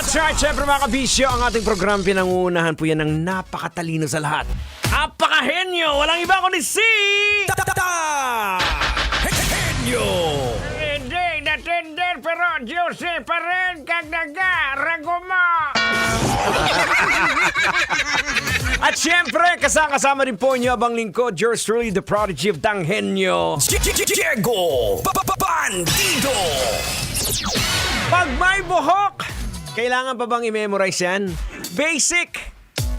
That's right, syempre mga kabisyo, ang ating program pinangunahan po yan ng napakatalino sa lahat. Apakahenyo! Walang iba kundi si... Henyo! Hindi, natender pero Jose pa rin kagdaga, raguma. At syempre, kasama rin po niyo abang lingkod, yours truly, the prodigy of Tanghenyo, Diego Bandido! Pag may buhok, kailangan pa bang i-memorize yan? Basic!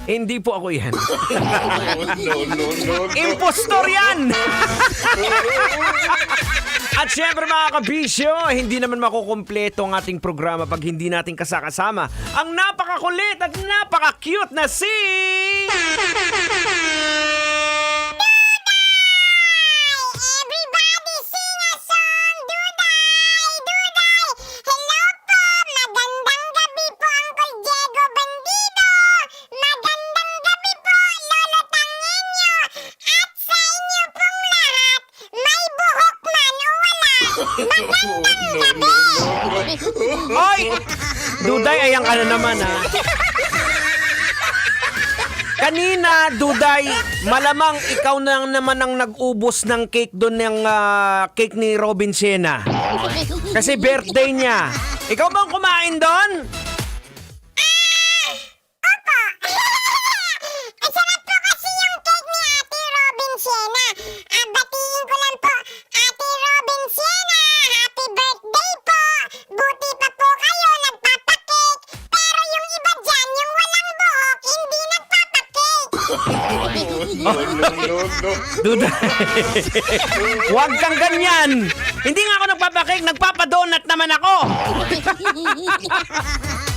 Hindi po ako yan. No. Impostor yan! At syempre mga kabisyo, hindi naman makukumpleto ang ating programa pag hindi natin kasakasama ang napakakulit at napaka-cute na si... Everybody sing a song, Duday! Duday! Hello po! Magandang gabi po, Uncle Diego Bandido! Magandang gabi po, Lolo Tanghenyo! At sa inyo pong lahat, may buhok man o wala, magandang gabi! Oy! Duday, ayan ka na naman ha. Kanina, Duday, malamang ikaw na naman ang nag-ubos ng cake doon ng cake ni Robin Siena. Kasi birthday niya. Ikaw bang kumain doon? Opo! Ay, sarap po kasi yung cake ni Ate Robin Siena. Batiin ko lang po, Ate Robin Siena, happy birthday po! Buti pa po kayo nagpapakake. Pero yung iba dyan, yung walang buhok, hindi nagpapakake. No. Duday, huwag kang ganyan. Hindi nga ako nagpapakake, nagpapadonut naman ako.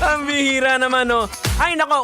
Ang bihira naman, oh. Ay, nako.